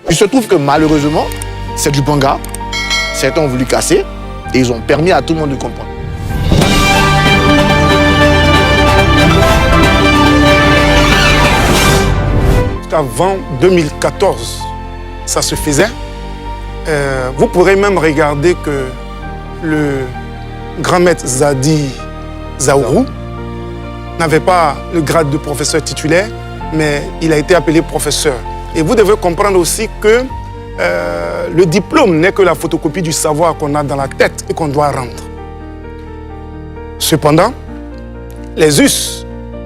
Il se trouve que malheureusement, c'est du banga. Certains ont voulu casser et ils ont permis à tout le monde de comprendre. Avant 2014, ça se faisait. Vous pourrez même regarder que le grand maître Zadi Zaourou n'avait pas le grade de professeur titulaire, mais il a été appelé professeur. Et vous devez comprendre aussi que le diplôme n'est que la photocopie du savoir qu'on a dans la tête et qu'on doit rendre. Cependant, les us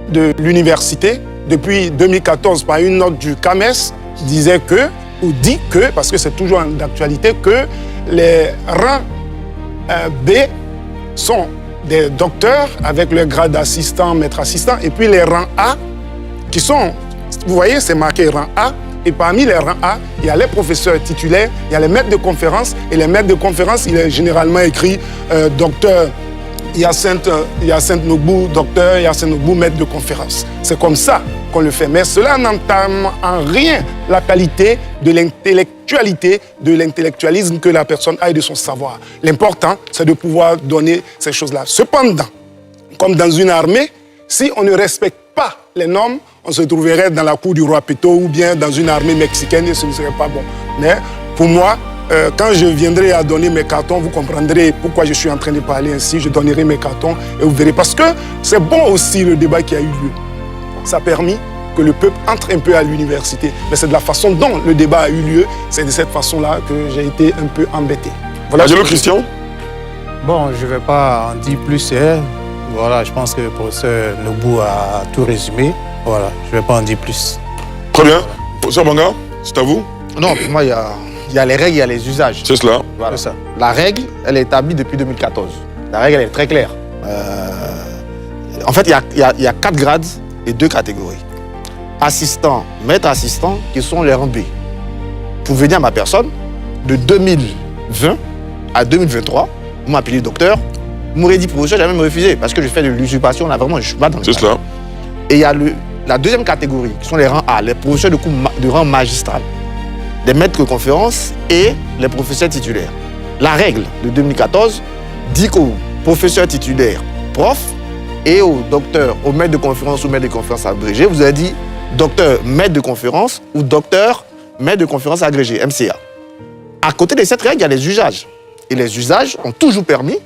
de l'université, depuis 2014, par une note du CAMES, disait que, ou dit que, parce que c'est toujours d'actualité, que les rangs B sont des docteurs avec le grade d'assistant, maître assistant, et puis les rangs A, qui sont, vous voyez, c'est marqué rang A, et parmi les rangs A, il y a les professeurs titulaires, il y a les maîtres de conférence, et les maîtres de conférence, il est généralement écrit docteur Hyacinthe Nogbou, docteur Hyacinthe Nogbou, maître de conférence. C'est comme ça qu'on le fait. Mais cela n'entame en rien la qualité de l'intellectualité, de l'intellectualisme que la personne a et de son savoir. L'important, c'est de pouvoir donner ces choses-là. Cependant, comme dans une armée, si on ne respecte pas les normes, on se trouverait dans la cour du roi Péto ou bien dans une armée mexicaine et ce ne serait pas bon. Mais pour moi, quand je viendrai à donner mes cartons, vous comprendrez pourquoi je suis en train de parler ainsi. Je donnerai mes cartons et vous verrez. Parce que c'est bon aussi le débat qui a eu lieu. Ça a permis que le peuple entre un peu à l'université. Mais c'est de la façon dont le débat a eu lieu, c'est de cette façon-là que j'ai été un peu embêté. Voilà. Angelo Christian. Bon, je ne vais pas en dire plus. Voilà, je pense que le professeur Nogbou a tout résumé. Voilà, je ne vais pas en dire plus. Très bien. Professeur Banga, c'est à vous. Non, pour moi, il y a les règles, il y a les usages. C'est cela. Voilà. C'est ça. La règle, elle est établie depuis 2014. La règle, elle est très claire. En fait, il y a 4 grades et 2 catégories. Assistant, maître assistant, qui sont les rangs B. Pour venir à ma personne, de 2020 à 2023, vous m'appelez docteur, vous m'aurez dit professeur, j'ai même refusé parce que je fais de l'usurpation, là vraiment, je ne suis pas dans le C'est cela. Et il y a la deuxième catégorie, qui sont les rangs A, les professeurs de rang magistral, les maîtres de conférence et les professeurs titulaires. La règle de 2014 dit qu'aux professeurs titulaires, prof, et aux docteurs, aux maîtres de conférence ou maîtres de conférence agrégés, vous avez dit docteur, maître de conférence ou docteur, maître de conférence agrégé, MCA. À côté de cette règle, il y a les usages. Et les usages ont toujours permis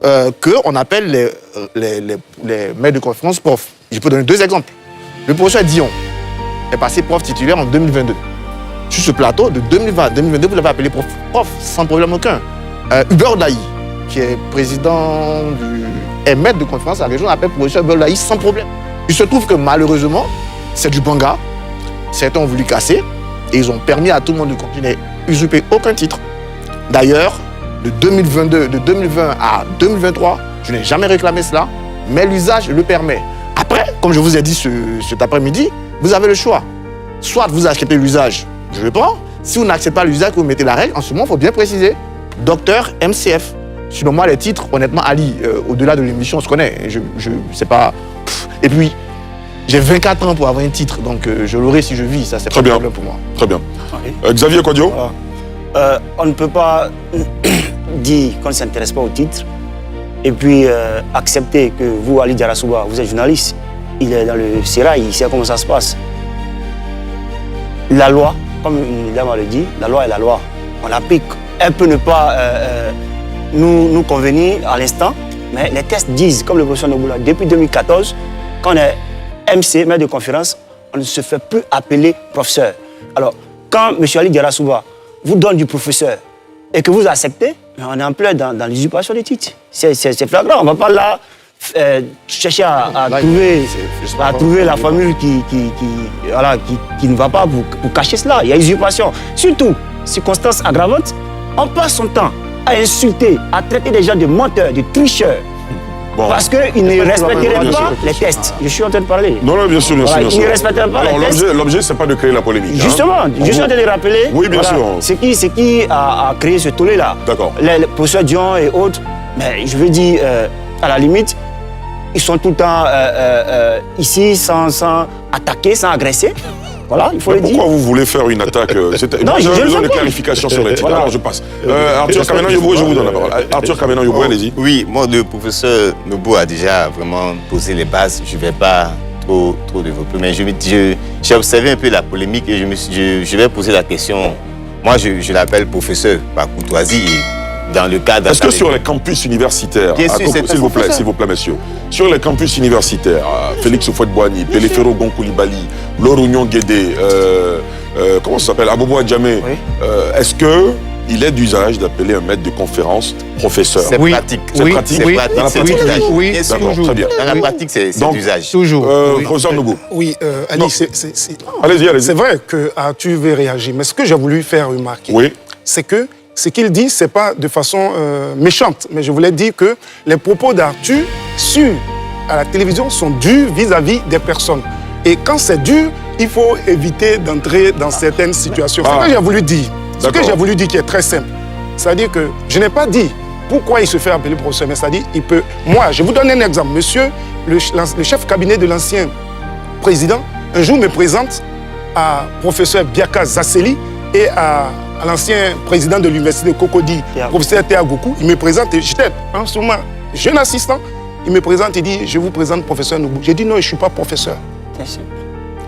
qu'on appelle les maîtres de conférence profs. Je peux donner 2 exemples. Le professeur Dion est passé prof titulaire en 2022. Sur ce plateau, de 2020 à 2022, vous l'avez appelé prof sans problème aucun. Hubert Daï, qui est président et maître de conférence à la région, appelle professeur Hubert Daï sans problème. Il se trouve que malheureusement, c'est du banga. Certains ont voulu casser et ils ont permis à tout le monde de continuer à usurper aucun titre. D'ailleurs, de 2020 à 2023, je n'ai jamais réclamé cela, mais l'usage le permet. Après, comme je vous ai dit cet après-midi, vous avez le choix. Soit vous acceptez l'usage, je le prends. Si vous n'acceptez pas l'usage, vous mettez la règle. En ce moment, il faut bien préciser. Docteur MCF. Sinon, moi, les titres, honnêtement, Ali, au-delà de l'émission, on se connaît. Je sais pas. Et puis, j'ai 24 ans pour avoir un titre, donc je l'aurai si je vis. Ça, c'est pas un problème pour moi. Très bien. Oui. Xavier Kwadio. On ne peut pas dire qu'on ne s'intéresse pas au titre et puis accepter que vous, Ali Diarasouba, vous êtes journaliste, il est dans le Sérail, il sait comment ça se passe. La loi, comme une dame le dit, la loi est la loi. On l'applique. Elle peut ne pas nous convenir à l'instant, mais les tests disent, comme le professeur Noboula, depuis 2014, quand on est MC, maître de conférence, on ne se fait plus appeler professeur. Alors, quand M. Ali Diarasouba vous donne du professeur et que vous acceptez, on est en plein dans l'usurpation des titres. C'est flagrant. On ne va pas là chercher à trouver la formule qui ne va pas pour cacher cela. Il y a usurpation. Surtout, circonstance aggravante, on passe son temps à insulter, à traiter des gens de menteurs, de tricheurs. Bon. Parce qu'ils ne respecteraient pas les tests. Je suis en train de parler. Non, bien sûr, bien sûr. Ils ne respecteraient pas les tests. L'objet, ce n'est pas de créer la polémique. Justement, je suis en train de rappeler. Oui, bien sûr. C'est qui a créé ce tollé-là. D'accord. Les professeurs Dion et autres. Mais je veux dire, à la limite, ils sont tout le temps ici sans attaquer, sans agresser. Voilà, il faut le dire. Pourquoi vous voulez faire une attaque Non, Moi, je j'ai le besoin de sais pas. clarification sur les titres. Voilà. Alors, je passe. Arthur Kamenan Yoboué, je vous donne la parole. Arthur Kamenan Yoboué, allez-y. Oui, moi, le professeur Nobo a déjà vraiment posé les bases. Je ne vais pas trop développer, mais j'ai observé un peu la polémique et je vais poser la question. Moi, je l'appelle professeur par courtoisie. Dans le cadre Est-ce que sur les campus universitaires, Bien sûr, c'est s'il vous plaît, messieurs, sur les campus universitaires, Félix Houphouët-Boigny, Pelefero Gonkoulibaly, Laurugnon Guédé, comment ça s'appelle, Abobo Adjamé, est-ce qu'il est d'usage d'appeler un maître de conférence professeur? C'est pratique. C'est pratique. C'est pratique, Dans la c'est pratique, d'usage. oui, Bien sûr. D'accord, très bien. Dans la pratique, c'est Donc, d'usage. Toujours. Oui. Professeur Nobo. Oui, Ali, Non. Allez-y, allez-y. c'est vrai que Arthur veut réagir, mais ce que j'ai voulu faire remarquer, Oui. c'est que ce qu'il dit, ce n'est pas de façon méchante, mais je voulais dire que les propos d'Arthur à la télévision sont durs vis-à-vis des personnes. Et quand c'est dur, il faut éviter d'entrer dans certaines situations. Ah. Ce que j'ai voulu dire, D'accord. qui est très simple, c'est-à-dire que je n'ai pas dit pourquoi il se fait appeler professeur, mais c'est-à-dire il peut... Moi, je vous donne un exemple. Monsieur, le chef cabinet de l'ancien président, un jour me présente à professeur Biaka Zasseli et à l'ancien président de l'université de Cocody, professeur Théa Goku. Il me présente, et j'étais en ce moment jeune assistant, il me présente et dit, je vous présente professeur Noubou. J'ai dit non, je ne suis pas professeur.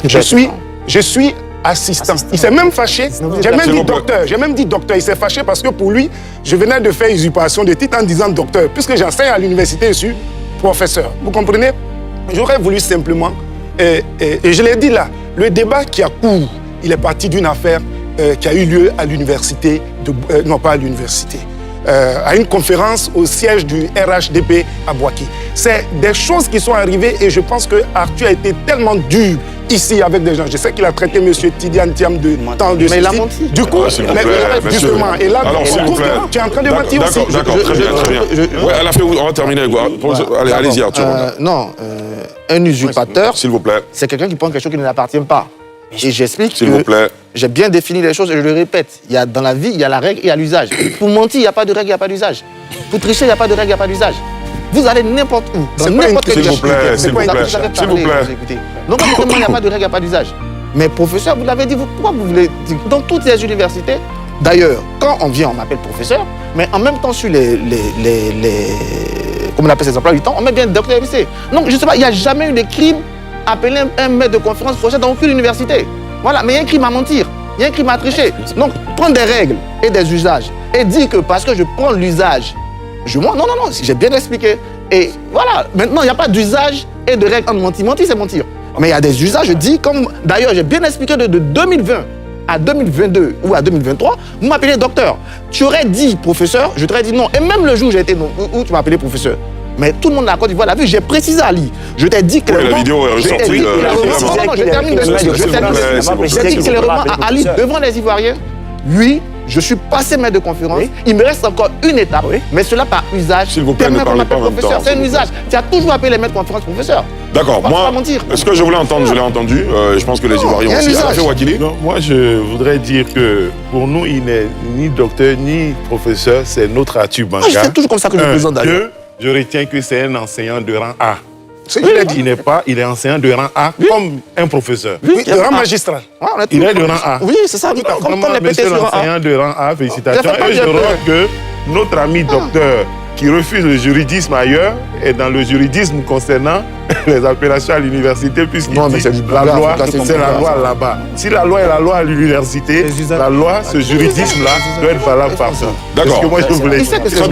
Je suis assistant. Il s'est même fâché. J'ai même dit docteur. Il s'est fâché parce que pour lui, je venais de faire usurpation de titre en disant docteur. Puisque j'enseigne à l'université, je suis professeur. Vous comprenez? J'aurais voulu simplement, et je l'ai dit là, le débat qui a cours, il est parti d'une affaire qui a eu lieu à l'université, non pas à l'université, à une conférence au siège du RHDP à Boaké. C'est des choses qui sont arrivées et je pense que Arthur a été tellement dur ici avec des gens. Je sais qu'il a traité M. Tidiane Thiam de temps de Mais il a ceci. menti. Du coup, S'il vous plaît, monsieur. justement, et là, Alors, on s'il vous trouve plaît. que tu es en train de mentir aussi. D'accord, très bien, très bien. Ouais, à la fin, on va terminer. Allez-y, Arthur. Non, un usurpateur, S'il vous plaît. c'est quelqu'un qui prend quelque chose qui ne l'appartient pas. Et j'explique S'il vous plaît. que j'ai bien défini les choses et je le répète. Dans la vie, il y a la règle et il y a l'usage. Pour mentir, il n'y a pas de règle, il n'y a pas d'usage. Pour tricher, il n'y a pas de règle, il n'y a pas d'usage. Vous allez n'importe où, dans n'importe quel S'il vous plaît, s'il vous plaît, s'il vous plaît. Donc, il n'y a pas de règle, il n'y a pas d'usage. Mais professeur, vous l'avez dit, pourquoi vous voulez dire dans toutes les universités, d'ailleurs, quand on vient, on m'appelle professeur, mais en même temps, sur comment on appelle ces emplois du temps, on met bien docteur lycée. Donc, je ne sais pas, il n'y a jamais eu de crime appelé un maître de conférence professeur dans aucune université. Voilà, mais il y a un crime à mentir, il y a un crime à tricher. Donc, prendre des règles et des usages et dire que parce que je prends l'usage, je mens. Non, j'ai bien expliqué. Et voilà, maintenant, il n'y a pas d'usage et de règles en mentir. Mentir, c'est mentir. Mais il y a des usages, je dis, comme d'ailleurs, j'ai bien expliqué de 2020 à 2022 ou à 2023, vous m'appelez docteur. Tu aurais dit professeur, je t'aurais dit non. Et même le jour où j'ai été non, où tu m'as appelé professeur. Mais tout le monde à Côte d'Ivoire l'a vu, j'ai précisé à Ali. Je t'ai dit clairement. Oui, la vidéo est ressortie. Non, je termine. J'ai dit clairement à Ali, devant les Ivoiriens, oui, je suis passé maître de conférence. Oui. Il me reste encore une étape, oui. Mais cela par usage. S'il vous plaît, ne parlez pas en même temps. C'est un usage. Tu as toujours appelé les maîtres de conférence professeur. D'accord, moi, ce que je voulais entendre, je l'ai entendu. Je pense que les Ivoiriens aussi. Ça fait Wakili. Non, moi, je voudrais dire que pour nous, il n'est ni docteur ni professeur, c'est notre Arthur Banga. C'est toujours comme ça que je présente d'ailleurs. Je retiens que c'est un enseignant de rang A. Oui, il est enseignant de rang A comme un professeur. Oui, de rang magistral. Il est de rang A. Oui, c'est ça. Comme monsieur l'enseignant de rang A, félicitations. Et je remarque que notre ami docteur qui refuse le juridisme ailleurs est dans le juridisme concernant les appellations à l'université, puisqu'il dit la loi, c'est la loi là-bas. Si la loi est la loi à l'université, la loi, ce juridisme-là, doit être valable partout. D'accord. C'est ce que moi je voulais dire.